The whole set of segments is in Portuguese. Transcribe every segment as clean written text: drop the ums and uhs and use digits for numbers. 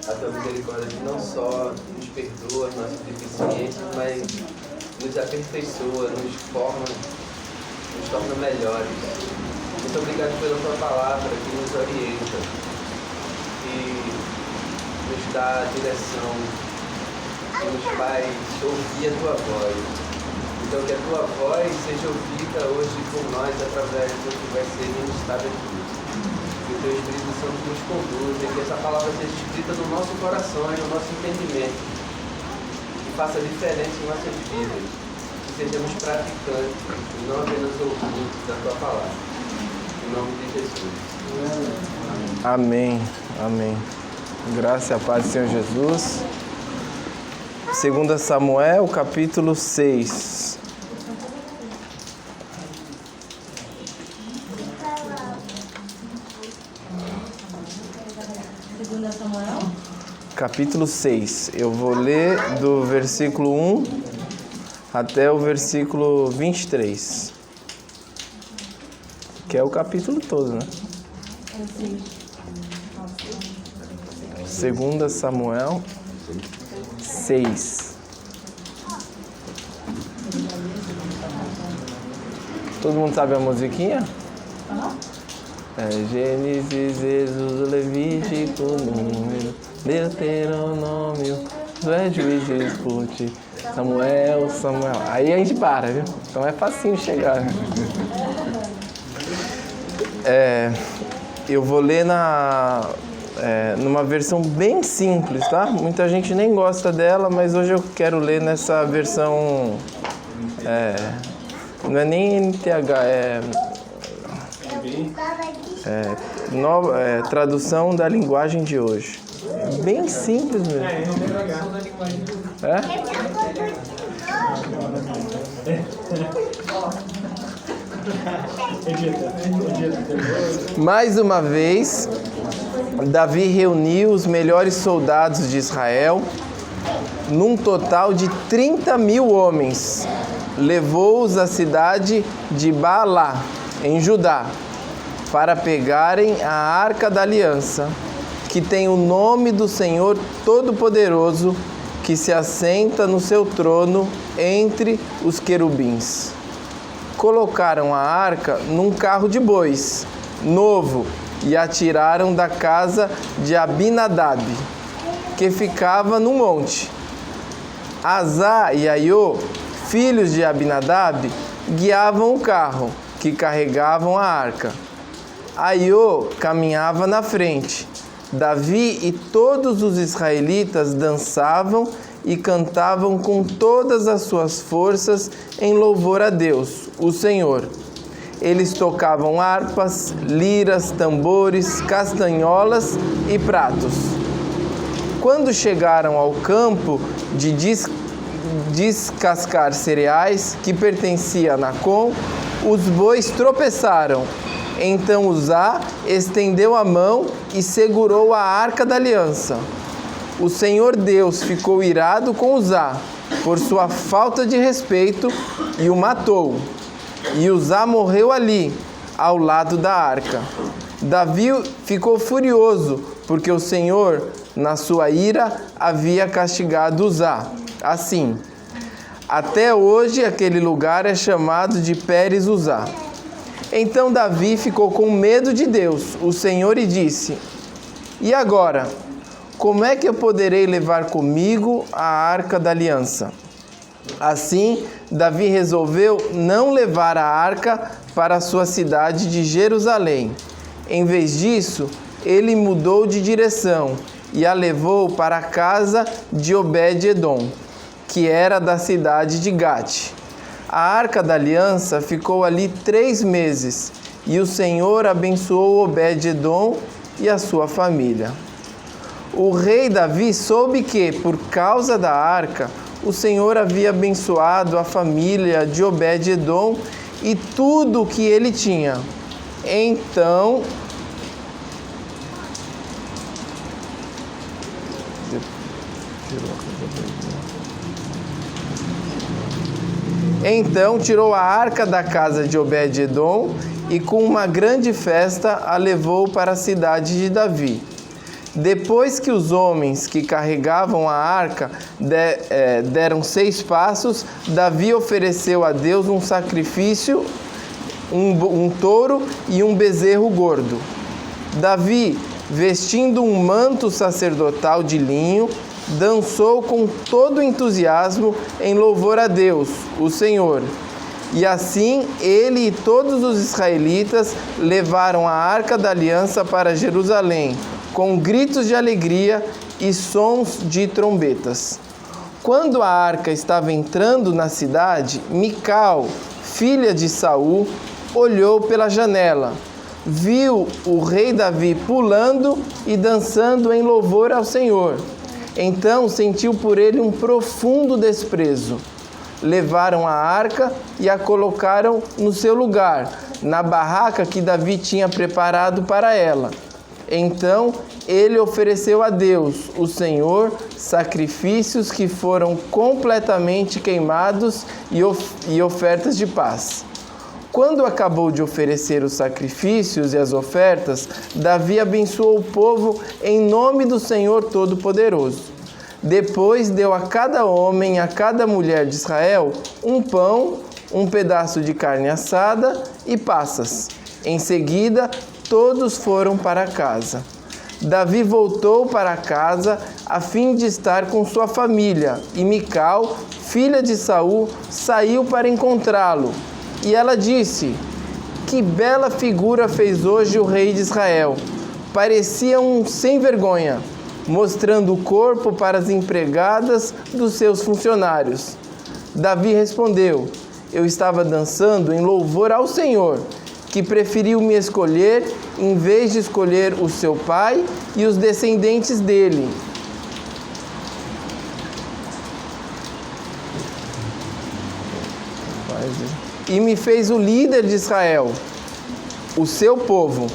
a tua misericórdia que não só nos perdoa nossas deficiências, mas nos aperfeiçoa, nos forma, nos torna melhores. Muito obrigado pela tua palavra que nos orienta e nos dá direção, que nos faz ouvir a tua voz. Então que a tua voz seja ouvida hoje por nós através do que vai ser ministrado aqui. Que o teu Espírito Santo nos conduza, que essa palavra seja escrita no nosso coração e no nosso entendimento, que faça diferença em nossas vidas, que sejamos praticantes e não apenas ouvintes da tua palavra. Em nome de Jesus. Amém. Amém. Graça e a paz do Senhor Jesus. 2 Samuel, capítulo 6. Capítulo 6. Eu vou ler do versículo 1 até o versículo 23. Que é o capítulo todo, né? 2 Samuel 6. Todo mundo sabe a musiquinha? Gênesis, Êxodo, Levítico, Número, Deuteronômio, Juízes, Ruth, Samuel. Aí a gente para, viu? Então é facinho chegar. Eu vou ler numa versão bem simples, tá? Muita gente nem gosta dela, mas hoje eu quero ler nessa versão... não é nem NTH, tradução da linguagem de hoje. Bem simples mesmo. Mais uma vez, Davi reuniu os melhores soldados de Israel, num total de 30.000 homens. Levou-os à cidade de Baalá, em Judá, para pegarem a Arca da Aliança, que tem o nome do Senhor Todo-Poderoso, que se assenta no seu trono entre os querubins. Colocaram a arca num carro de bois, novo, e a tiraram da casa de Abinadab, que ficava no monte. Azá e Aiô, filhos de Abinadab, guiavam o carro, que carregavam a arca. Aiô caminhava na frente. Davi e todos os israelitas dançavam e cantavam com todas as suas forças em louvor a Deus, o Senhor. Eles tocavam harpas, liras, tambores, castanholas e pratos. Quando chegaram ao campo de descascar cereais, que pertencia a Nacon, os bois tropeçaram. Então Uzá estendeu a mão e segurou a Arca da Aliança. O Senhor Deus ficou irado com Uzá por sua falta de respeito e o matou. E Uzá morreu ali, ao lado da arca. Davi ficou furioso, porque o Senhor, na sua ira, havia castigado Uzá. Assim, até hoje aquele lugar é chamado de Pérez Uzá. Então Davi ficou com medo de Deus, o Senhor, e disse: E agora, como é que eu poderei levar comigo a Arca da Aliança? Assim, Davi resolveu não levar a arca para a sua cidade de Jerusalém. Em vez disso, ele mudou de direção e a levou para a casa de Obed-Edom, que era da cidade de Gate. A Arca da Aliança ficou ali 3 meses, e o Senhor abençoou Obed-Edom e a sua família. O rei Davi soube que, por causa da arca, o Senhor havia abençoado a família de Obed-Edom e tudo o que ele tinha. Então, tirou a arca da casa de Obed-Edom e com uma grande festa a levou para a cidade de Davi. Depois que os homens que carregavam a arca deram 6 passos, Davi ofereceu a Deus um sacrifício, um touro e um bezerro gordo. Davi, vestindo um manto sacerdotal de linho, dançou com todo entusiasmo em louvor a Deus, o Senhor. E assim ele e todos os israelitas levaram a arca da aliança para Jerusalém, com gritos de alegria e sons de trombetas. Quando a arca estava entrando na cidade, Mical, filha de Saul, olhou pela janela, viu o rei Davi pulando e dançando em louvor ao Senhor. Então sentiu por ele um profundo desprezo. Levaram a arca e a colocaram no seu lugar, na barraca que Davi tinha preparado para ela. Então ele ofereceu a Deus, o Senhor, sacrifícios que foram completamente queimados e ofertas de paz. Quando acabou de oferecer os sacrifícios e as ofertas, Davi abençoou o povo em nome do Senhor Todo-Poderoso. Depois deu a cada homem e a cada mulher de Israel um pão, um pedaço de carne assada e passas. Em seguida, todos foram para casa. Davi voltou para casa a fim de estar com sua família, e Mical, filha de Saul, saiu para encontrá-lo. E ela disse: "Que bela figura fez hoje o rei de Israel! Parecia um sem-vergonha, mostrando o corpo para as empregadas dos seus funcionários." Davi respondeu: "Eu estava dançando em louvor ao Senhor, que preferiu me escolher em vez de escolher o seu pai e os descendentes dele." "E me fez o líder de Israel, o seu povo,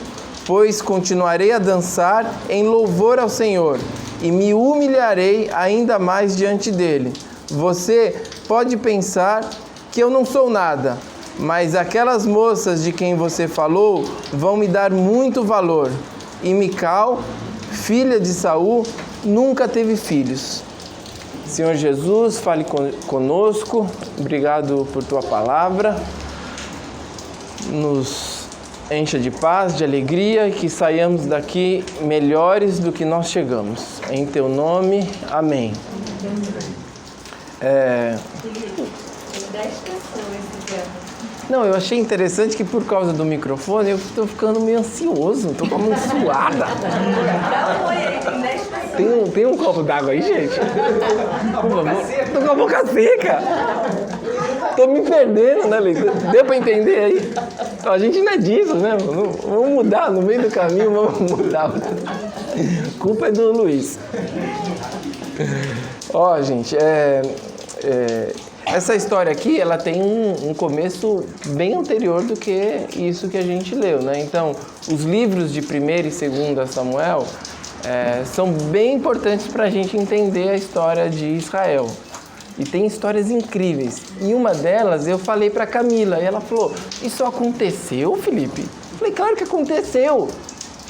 pois continuarei a dançar em louvor ao Senhor e me humilharei ainda mais diante dele. Você pode pensar que eu não sou nada, mas aquelas moças de quem você falou vão me dar muito valor. E Mical, filha de Saul, nunca teve filhos." Senhor Jesus, fale conosco. Obrigado por tua palavra. Nos encha de paz, de alegria e que saiamos daqui melhores do que nós chegamos. Em teu nome, amém. Não, eu achei interessante que por causa do microfone eu estou ficando meio ansioso, estou com a mão suada. Tem um copo d'água aí, gente? Por favor. Tô com a boca seca. Tô me perdendo, né, Leite? Deu pra entender aí? A gente não é disso, né? Vamos mudar no meio do caminho, vamos mudar. A culpa é do Luiz. Ó, gente, essa história aqui, ela tem um começo bem anterior do que isso que a gente leu, né? Então, os livros de 1º e 2º Samuel são bem importantes para a gente entender a história de Israel. E tem histórias incríveis. E uma delas eu falei para Camila, e ela falou: "Isso aconteceu, Felipe?" Eu falei: "Claro que aconteceu."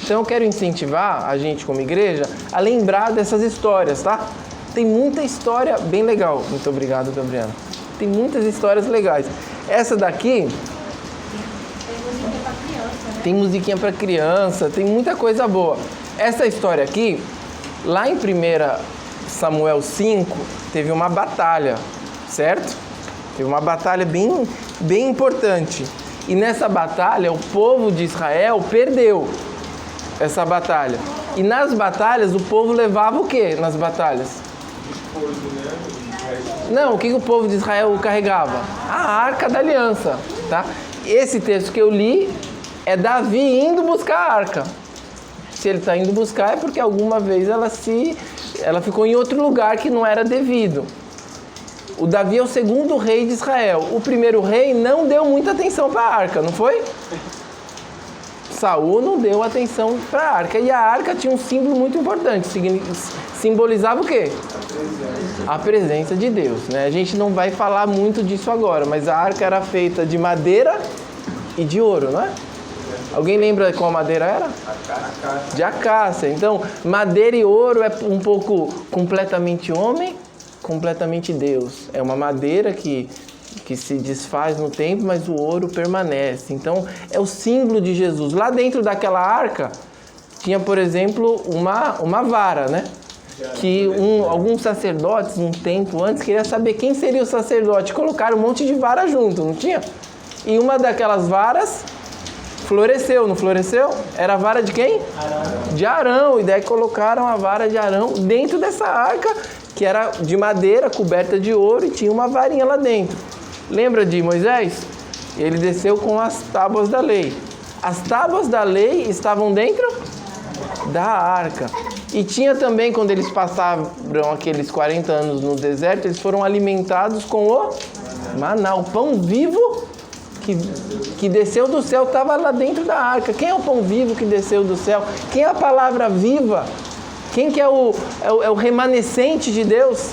Então eu quero incentivar a gente como igreja a lembrar dessas histórias, tá? Tem muita história bem legal. Muito obrigado, Gabriela. Tem muitas histórias legais. Essa daqui... Tem musiquinha para criança, tem muita coisa boa. Essa história aqui, lá em 1 Samuel 5, teve uma batalha, certo? Teve uma batalha bem importante. E nessa batalha, o povo de Israel perdeu essa batalha. E nas batalhas, o povo levava o quê nas batalhas? Não, o que o povo de Israel carregava? A Arca da Aliança, tá? Esse texto que eu li é Davi indo buscar a arca. Se ele está indo buscar é porque alguma vez ela ficou em outro lugar que não era devido. O Davi é o 2º rei de Israel. O 1º rei não deu muita atenção para a arca, não foi? Saul não deu atenção para a arca. E a arca tinha um símbolo muito importante. Simbolizava o quê? A presença de Deus, né? A gente não vai falar muito disso agora, mas a arca era feita de madeira e de ouro, não é? Alguém lembra qual madeira era? De acácia. Então, madeira e ouro é um pouco completamente homem, completamente Deus. É uma madeira que se desfaz no tempo, mas o ouro permanece. Então, é o símbolo de Jesus. Lá dentro daquela arca, tinha, por exemplo, uma vara, né? Que alguns sacerdotes, um tempo antes, queriam saber quem seria o sacerdote. Colocaram um monte de vara junto, não tinha? E uma daquelas varas floresceu, não floresceu? Era a vara de quem? Arão. De Arão. E daí colocaram a vara de Arão dentro dessa arca, que era de madeira, coberta de ouro, e tinha uma varinha lá dentro. Lembra de Moisés? Ele desceu com as tábuas da lei. As tábuas da lei estavam dentro da arca. E tinha também, quando eles passaram aqueles 40 anos no deserto, eles foram alimentados com o maná, o pão vivo que desceu do céu, estava lá dentro da arca. Quem é o pão vivo que desceu do céu? Quem é a palavra viva? Quem que é o remanescente de Deus?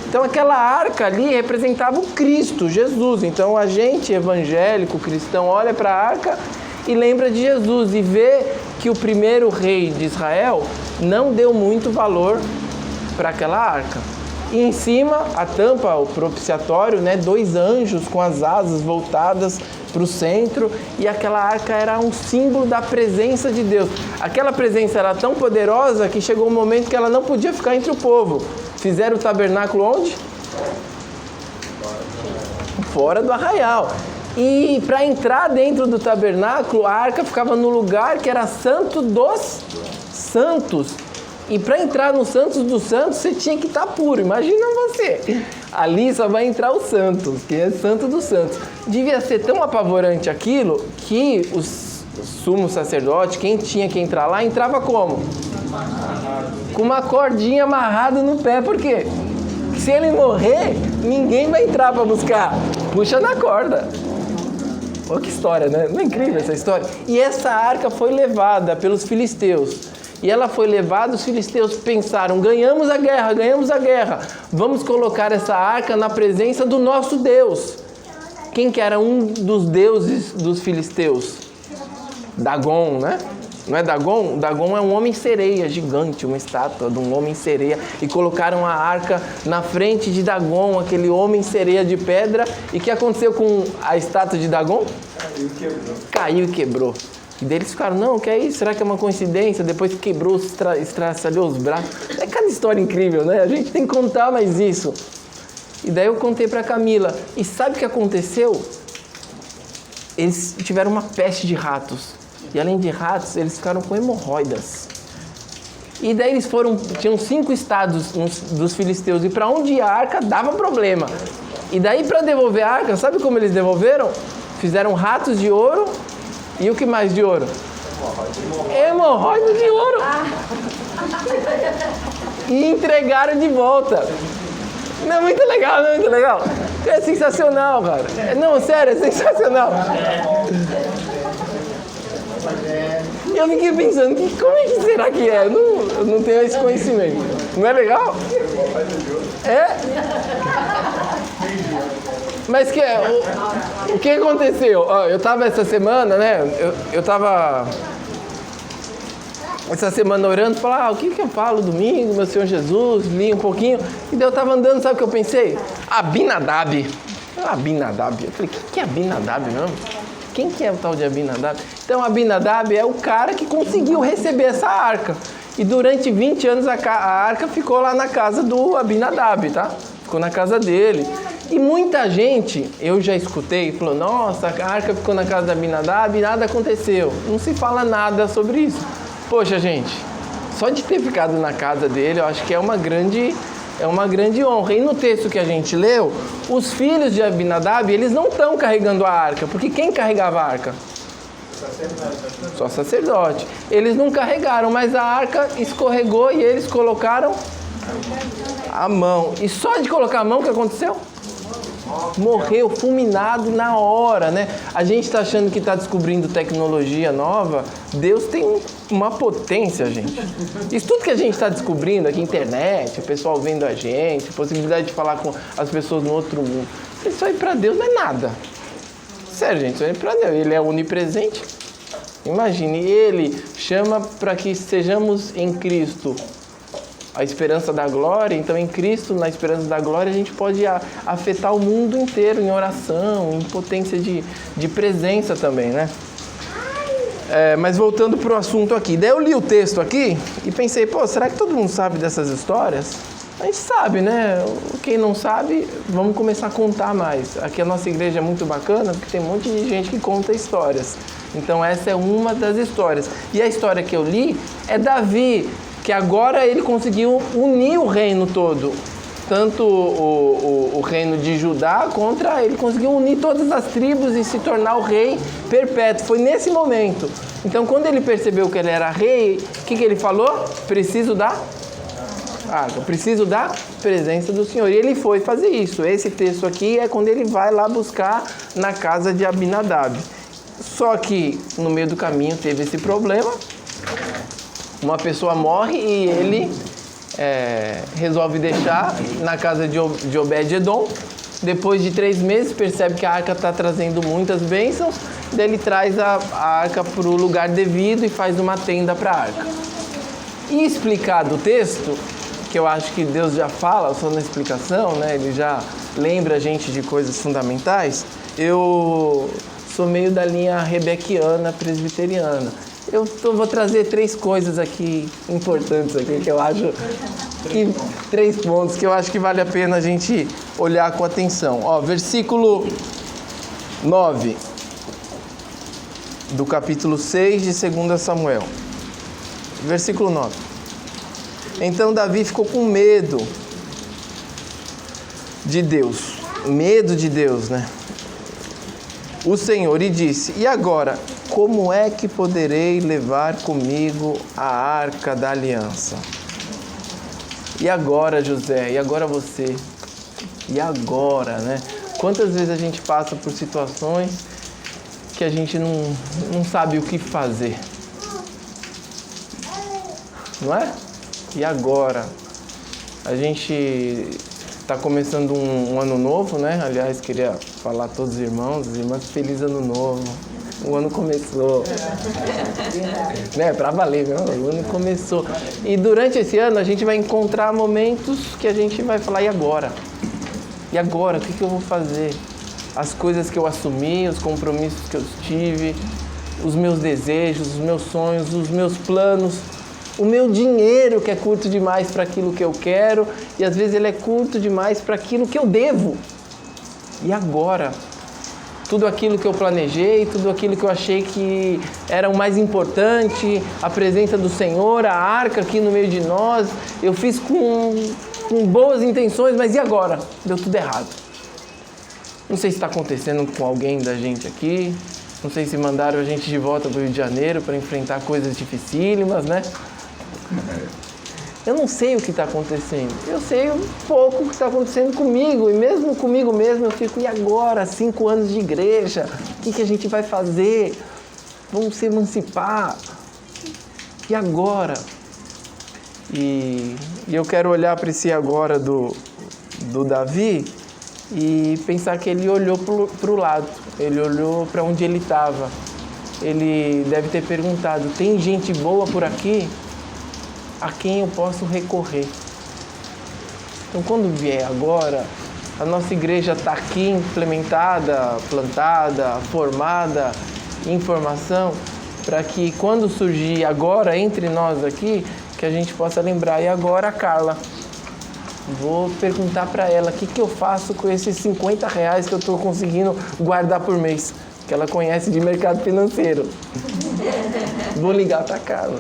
Então aquela arca ali representava o Cristo, Jesus. Então a gente evangélico, cristão, olha para a arca e lembra de Jesus e vê que o primeiro rei de Israel não deu muito valor para aquela arca. E em cima, a tampa, o propiciatório, né, 2 anjos com as asas voltadas para o centro, e aquela arca era um símbolo da presença de Deus. Aquela presença era tão poderosa que chegou um momento que ela não podia ficar entre o povo. Fizeram o tabernáculo onde? Fora do arraial. E para entrar dentro do tabernáculo, a arca ficava no lugar que era Santo dos Santos. E para entrar no Santos dos Santos, você tinha que estar puro. Imagina você. Ali só vai entrar o Santos, que é Santo dos Santos. Devia ser tão apavorante aquilo que os sumos sacerdotes, quem tinha que entrar lá, entrava como? Com uma cordinha amarrada no pé. Por quê? Se ele morrer, ninguém vai entrar para buscar. Puxa na corda. Olha que história, né? Não é incrível essa história? E essa arca foi levada pelos filisteus. E ela foi levada, os filisteus pensaram, ganhamos a guerra. Vamos colocar essa arca na presença do nosso Deus. Quem que era um dos deuses dos filisteus? Dagon, né? Não é Dagon? Dagon é um homem-sereia gigante, uma estátua de um homem-sereia. E colocaram a arca na frente de Dagon, aquele homem-sereia de pedra. E o que aconteceu com a estátua de Dagon? Caiu e quebrou. E daí eles ficaram, não, que é isso? Será que é uma coincidência? Depois quebrou, estraçalhou os braços. É cada história incrível, né? A gente tem que contar mais isso. E daí eu contei pra Camila. E sabe o que aconteceu? Eles tiveram uma peste de ratos. E além de ratos, eles ficaram com hemorroidas. E daí eles tinham 5 estados dos filisteus. E para onde ia a arca, dava problema. E daí para devolver a arca, sabe como eles devolveram? Fizeram ratos de ouro. E o que mais de ouro? Hemorroida de ouro. E entregaram de volta. Não é muito legal, não é muito legal? É sensacional, cara. Não, sério, é sensacional. E eu fiquei pensando, como é que será que é? Eu não tenho esse conhecimento. Não é legal? É? Mas o que aconteceu? Eu tava essa semana, né? Eu tava essa semana orando, falando, o que eu falo domingo, meu Senhor Jesus, li um pouquinho. E daí eu tava andando, sabe o que eu pensei? Abinadab. Abinadab. Eu falei, o que é Abinadab mesmo? Quem que é o tal de Abinadab? Então, Abinadab é o cara que conseguiu receber essa arca. E durante 20 anos a arca ficou lá na casa do Abinadab, tá? Ficou na casa dele. E muita gente, eu já escutei, falou, nossa, a arca ficou na casa da Abinadab e nada aconteceu. Não se fala nada sobre isso. Poxa, gente, só de ter ficado na casa dele, eu acho que é uma grande honra. E no texto que a gente leu, os filhos de Abinadab, eles não estão carregando a arca, porque quem carregava a arca? Só sacerdote. Eles não carregaram, mas a arca escorregou e eles colocaram a mão. E só de colocar a mão, o que aconteceu? Morreu, fulminado na hora, né? A gente está achando que está descobrindo tecnologia nova. Deus tem uma potência, gente. Isso tudo que a gente está descobrindo aqui, internet, o pessoal vendo a gente, a possibilidade de falar com as pessoas no outro mundo. Isso aí para Deus não é nada. Sério, gente, isso aí para Deus. Ele é onipresente. Imagine, ele chama para que sejamos em Cristo a esperança da glória. Então, em Cristo, na esperança da glória, a gente pode afetar o mundo inteiro em oração, em potência de presença também, né? Mas voltando para o assunto aqui. Daí eu li o texto aqui e pensei, será que todo mundo sabe dessas histórias? A gente sabe, né? Quem não sabe, vamos começar a contar mais. Aqui a nossa igreja é muito bacana, porque tem um monte de gente que conta histórias. Então essa é uma das histórias. E a história que eu li é Davi, que agora ele conseguiu unir o reino todo. Tanto o reino de Judá, ele conseguiu unir todas as tribos e se tornar o rei perpétuo. Foi nesse momento. Então, quando ele percebeu que ele era rei, o que ele falou? Preciso da presença do Senhor. E ele foi fazer isso. Esse texto aqui é quando ele vai lá buscar na casa de Abinadab. Só que no meio do caminho teve esse problema. Uma pessoa morre e ele resolve deixar na casa de Obed-Edom. Depois de 3 meses, percebe que a arca está trazendo muitas bênçãos. Daí ele traz a arca para o lugar devido e faz uma tenda para a arca. E explicado o texto, que eu acho que Deus já fala só na explicação, né? Ele já lembra a gente de coisas fundamentais. Eu sou meio da linha rebequiana, presbiteriana. Vou trazer 3 coisas aqui importantes aqui, que eu acho que 3 pontos que eu acho que vale a pena a gente olhar com atenção. Versículo 9 do capítulo 6 de 2 Samuel. Versículo 9. Então Davi ficou com medo de Deus. Medo de Deus, né? O Senhor e disse: e agora, como é que poderei levar comigo a arca da aliança? E agora, José? E agora você? E agora, né? Quantas vezes a gente passa por situações que a gente não sabe o que fazer? Não é? E agora? A gente está começando um ano novo, né? Aliás, queria falar a todos os irmãos e irmãs, feliz ano novo. O ano começou. Né? Pra valer, viu? O ano começou. E durante esse ano a gente vai encontrar momentos que a gente vai falar, e agora? E agora? O que eu vou fazer? As coisas que eu assumi, os compromissos que eu tive, os meus desejos, os meus sonhos, os meus planos, o meu dinheiro que é curto demais para aquilo que eu quero e às vezes ele é curto demais para aquilo que eu devo. E agora? Tudo aquilo que eu planejei, tudo aquilo que eu achei que era o mais importante, a presença do Senhor, a arca aqui no meio de nós, eu fiz com boas intenções, mas e agora? Deu tudo errado. Não sei se está acontecendo com alguém da gente aqui, não sei se mandaram a gente de volta para o Rio de Janeiro para enfrentar coisas dificílimas, né? Eu não sei o que está acontecendo, eu sei um pouco o que está acontecendo comigo, e mesmo comigo mesmo eu fico, e agora? 5 anos de igreja, o que a gente vai fazer? Vamos se emancipar, e agora? E eu quero olhar para esse agora do Davi e pensar que ele olhou para o lado, ele olhou para onde ele estava, ele deve ter perguntado, tem gente boa por aqui? A quem eu posso recorrer? Então, quando vier agora, a nossa igreja está aqui implementada, plantada, formada, em formação, para que quando surgir agora entre nós aqui, que a gente possa lembrar, e agora, Carla? Vou perguntar para ela o que eu faço com esses R$50 que eu estou conseguindo guardar por mês, que ela conhece de mercado financeiro. Vou ligar para a Carla.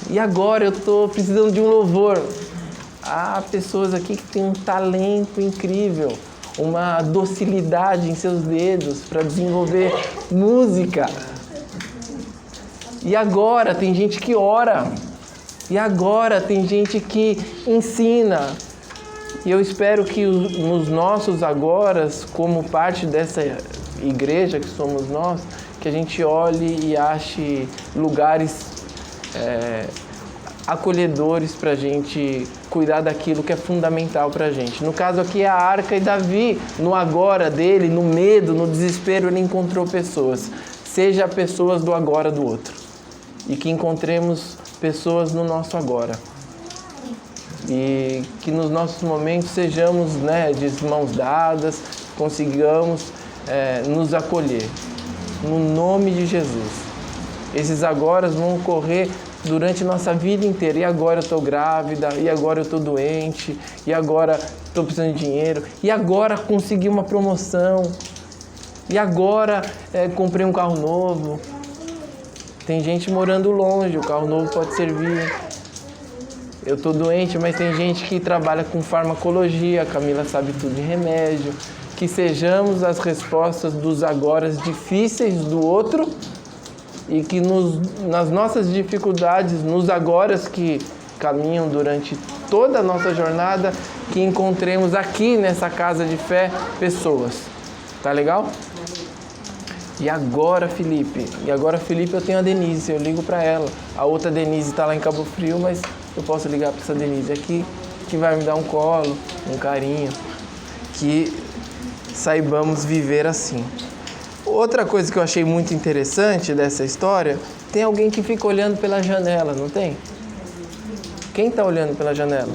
E agora eu estou precisando de um louvor. Há pessoas aqui que têm um talento incrível, uma docilidade em seus dedos para desenvolver música. E agora tem gente que ora. E agora tem gente que ensina. E eu espero que nos nossos agoras, como parte dessa igreja que somos nós, que a gente olhe e ache lugares acolhedores para a gente cuidar daquilo que é fundamental para a gente. No caso aqui é a arca, e Davi, no agora dele, no medo, no desespero, ele encontrou pessoas. seja pessoas do agora do outro. E que encontremos pessoas no nosso agora. E que nos nossos momentos sejamos, né, de mãos dadas, consigamos nos acolher. No nome de Jesus. Esses agora vão ocorrer durante nossa vida inteira. E agora eu estou grávida, e agora eu estou doente, e agora estou precisando de dinheiro, e agora consegui uma promoção, e agora comprei um carro novo. Tem gente morando longe, o carro novo pode servir. Eu estou doente, mas tem gente que trabalha com farmacologia, a Camila sabe tudo de remédio. Que sejamos as respostas dos agoras difíceis do outro e que nas nossas dificuldades, nos agoras que caminham durante toda a nossa jornada, que encontremos aqui nessa casa de fé pessoas. Tá legal? E agora, Felipe, eu tenho a Denise, eu ligo para ela. A outra Denise está lá em Cabo Frio, mas eu posso ligar para essa Denise aqui, que vai me dar um colo, um carinho, que saibamos viver assim. Outra coisa que eu achei muito interessante dessa história, tem alguém que fica olhando pela janela, não tem? Quem está olhando pela janela?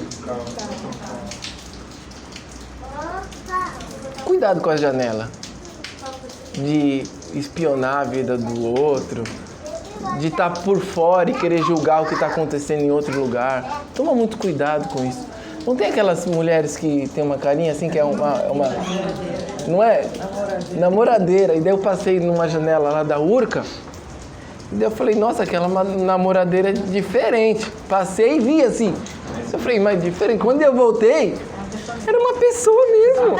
Cuidado com a janela. De espionar a vida do outro, de estar por fora e querer julgar o que está acontecendo em outro lugar. Toma muito cuidado com isso. Não tem aquelas mulheres que tem uma carinha assim, que é uma não é? Namoradeira. E daí eu passei numa janela lá da Urca, e daí eu falei, nossa, aquela namoradeira diferente. Passei e vi assim. Eu falei, mas diferente. Quando eu voltei, era uma pessoa mesmo.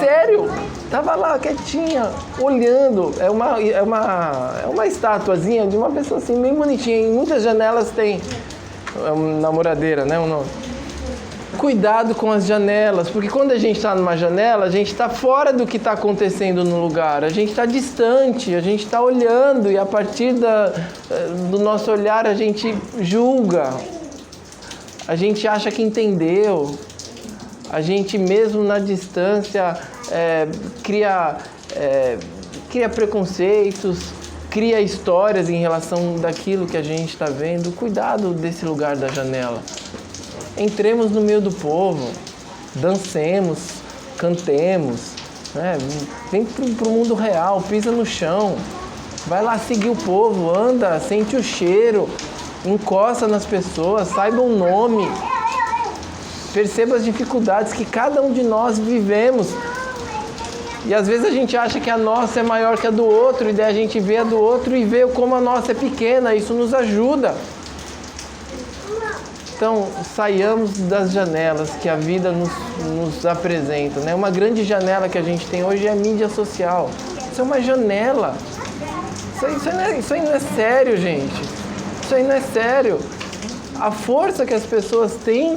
Sério, tava lá quietinha, olhando. É uma estatuazinha de uma pessoa assim, bem bonitinha. Em muitas janelas tem namoradeira, né? O nome. Cuidado com as janelas, porque quando a gente está numa janela, a gente está fora do que está acontecendo no lugar. A gente está distante, a gente está olhando e a partir do nosso olhar a gente julga. A gente acha que entendeu. A gente mesmo na distância cria preconceitos, cria histórias em relação daquilo que a gente está vendo. Cuidado desse lugar da janela. Entremos no meio do povo, dancemos, cantemos, né? Vem pro mundo real, pisa no chão, vai lá seguir o povo, anda, sente o cheiro, encosta nas pessoas, saiba o nome. Perceba as dificuldades que cada um de nós vivemos. E às vezes a gente acha que a nossa é maior que a do outro, e daí a gente vê a do outro e vê como a nossa é pequena. Isso nos ajuda. Então, saiamos das janelas que a vida nos apresenta, né? Uma grande janela que a gente tem hoje é a mídia social. Isso é uma janela. Isso aí não é sério, gente. Isso aí não é sério. A força que as pessoas têm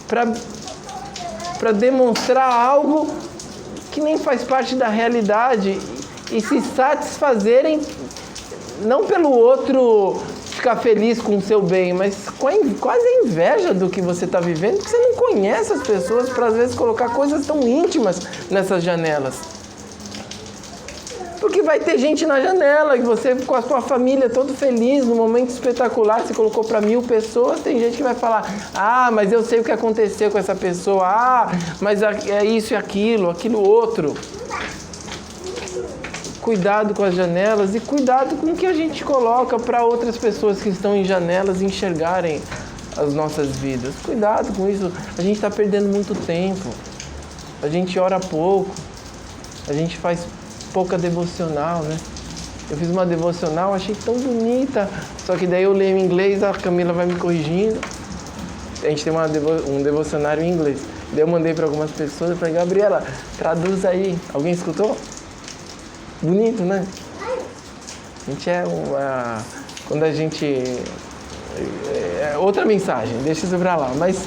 para demonstrar algo que nem faz parte da realidade e se satisfazerem não pelo outro ficar feliz com o seu bem, mas quase a inveja do que você está vivendo, porque você não conhece as pessoas para às vezes colocar coisas tão íntimas nessas janelas. Porque vai ter gente na janela e você com a sua família todo feliz, num momento espetacular, você colocou para 1000 pessoas, tem gente que vai falar, mas eu sei o que aconteceu com essa pessoa, mas é isso e aquilo outro. Cuidado com as janelas e cuidado com o que a gente coloca para outras pessoas que estão em janelas enxergarem as nossas vidas. Cuidado com isso, a gente está perdendo muito tempo, a gente ora pouco, a gente faz pouca devocional, né? Eu fiz uma devocional, achei tão bonita, só que daí eu leio em inglês, a Camila vai me corrigindo. A gente tem um devocionário em inglês. Daí eu mandei para algumas pessoas, eu falei, Gabriela, traduz aí. Alguém escutou? Bonito, né? A gente quando a gente... outra mensagem, deixa isso pra lá. Mas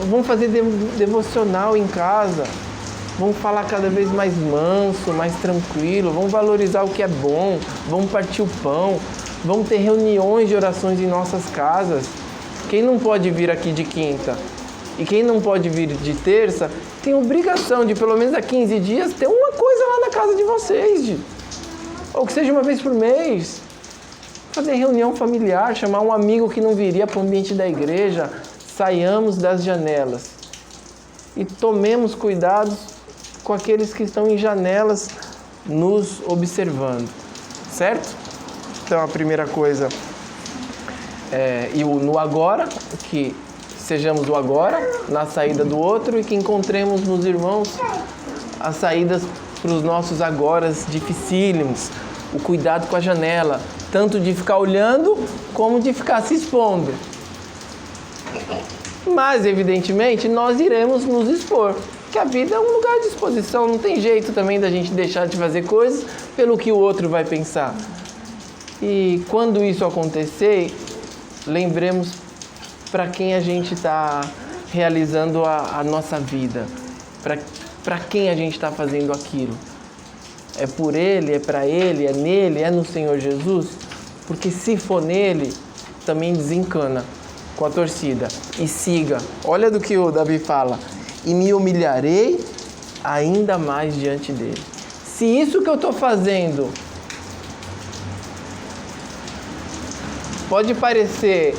vamos fazer devocional em casa. Vamos falar cada vez mais manso, mais tranquilo. Vamos valorizar o que é bom. Vamos partir o pão. Vamos ter reuniões de orações em nossas casas. Quem não pode vir aqui de quinta E quem não pode vir de terça, tem obrigação de pelo menos a 15 dias ter uma coisa lá na casa de vocês. Ou que seja uma vez por mês. Fazer reunião familiar, chamar um amigo que não viria para o ambiente da igreja. Saiamos das janelas. E tomemos cuidado com aqueles que estão em janelas nos observando. Certo? Então a primeira coisa e o no agora, que sejamos o agora, na saída do outro, e que encontremos nos irmãos as saídas para os nossos agoras dificílimos, o cuidado com a janela, tanto de ficar olhando, como de ficar se expondo. Mas, evidentemente, nós iremos nos expor, porque a vida é um lugar de exposição, não tem jeito também da gente deixar de fazer coisas pelo que o outro vai pensar. E quando isso acontecer, lembremos para quem a gente está realizando a nossa vida, para quem a gente está fazendo aquilo. É por Ele, é para Ele, é nele, é no Senhor Jesus? Porque se for nele, também desencana com a torcida e siga. Olha do que o Davi fala: e me humilharei ainda mais diante dele. Se isso que eu estou fazendo pode parecer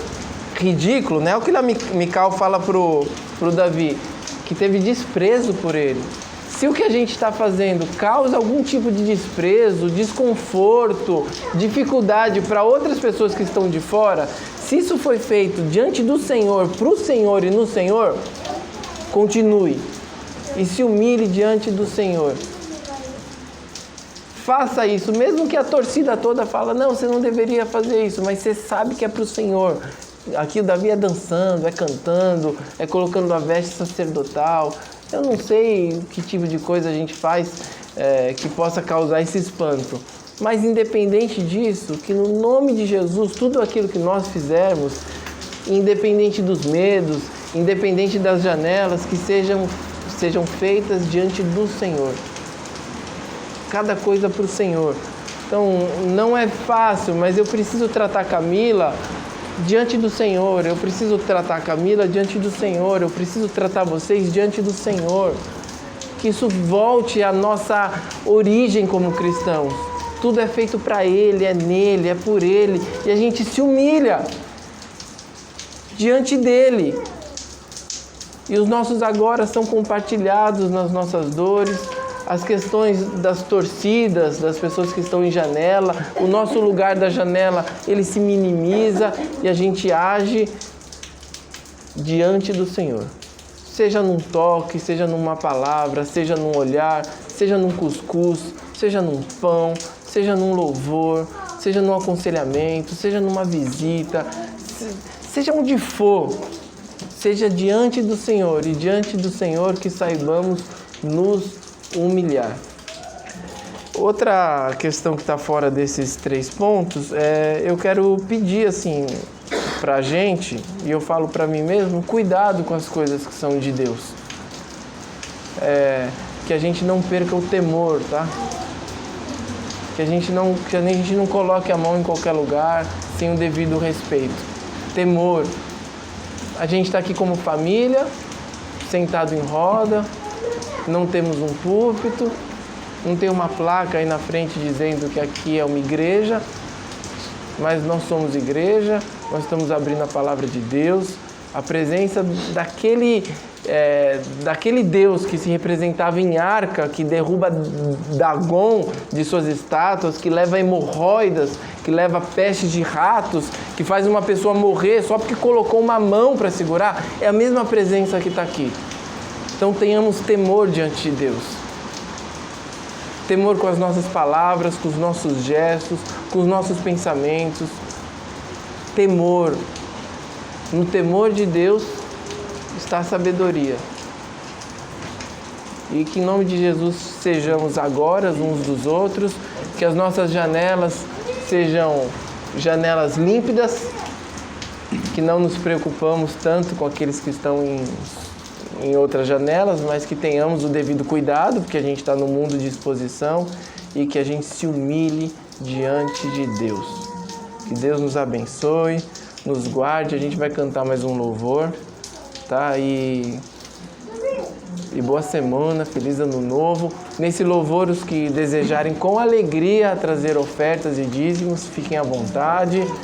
ridículo, né? O que a Mical fala pro Davi, que teve desprezo por ele. Se o que a gente está fazendo causa algum tipo de desprezo, desconforto, dificuldade para outras pessoas que estão de fora, se isso foi feito diante do Senhor, para o Senhor e no Senhor, continue e se humilhe diante do Senhor. Faça isso, mesmo que a torcida toda fala, não, você não deveria fazer isso, mas você sabe que é para o Senhor. Aqui o Davi é dançando, é cantando, é colocando a veste sacerdotal. Eu não sei que tipo de coisa a gente faz que possa causar esse espanto. Mas independente disso, que no nome de Jesus, tudo aquilo que nós fizermos, independente dos medos, independente das janelas, que sejam feitas diante do Senhor. Cada coisa para o Senhor. Então, não é fácil, mas eu preciso tratar a Camila diante do Senhor. Eu preciso tratar a Camila diante do Senhor. Eu preciso tratar vocês diante do Senhor. Que isso volte à nossa origem como cristãos. Tudo é feito para Ele, é nele, é por Ele. E a gente se humilha diante dEle. E os nossos agora são compartilhados nas nossas dores. As questões das torcidas, das pessoas que estão em janela, o nosso lugar da janela, ele se minimiza e a gente age diante do Senhor. Seja num toque, seja numa palavra, seja num olhar, seja num cuscuz, seja num pão, seja num louvor, seja num aconselhamento, seja numa visita, seja onde for, seja diante do Senhor e diante do Senhor que saibamos nos humilhar. Outra questão que está fora desses 3 pontos eu quero pedir assim para a gente, e eu falo para mim mesmo, cuidado com as coisas que são de Deus. Que a gente não perca o temor, tá? Que a gente não coloque a mão em qualquer lugar sem o devido respeito. Temor. A gente está aqui como família, sentado em roda, não temos um púlpito, não tem uma placa aí na frente dizendo que aqui é uma igreja, mas nós somos igreja, nós estamos abrindo a palavra de Deus, a presença daquele Deus que se representava em arca, que derruba Dagon de suas estátuas, que leva hemorroidas, que leva pestes de ratos, que faz uma pessoa morrer só porque colocou uma mão para segurar, é a mesma presença que está aqui. Então tenhamos temor diante de Deus. Temor com as nossas palavras, com os nossos gestos, com os nossos pensamentos. Temor. No temor de Deus está a sabedoria. E que em nome de Jesus sejamos agora uns dos outros, que as nossas janelas sejam janelas límpidas, que não nos preocupamos tanto com aqueles que estão em outras janelas, mas que tenhamos o devido cuidado, porque a gente está no mundo de exposição, e que a gente se humilhe diante de Deus. Que Deus nos abençoe, nos guarde. A gente vai cantar mais um louvor, tá? E boa semana, feliz ano novo. Nesse louvor, os que desejarem com alegria trazer ofertas e dízimos, fiquem à vontade.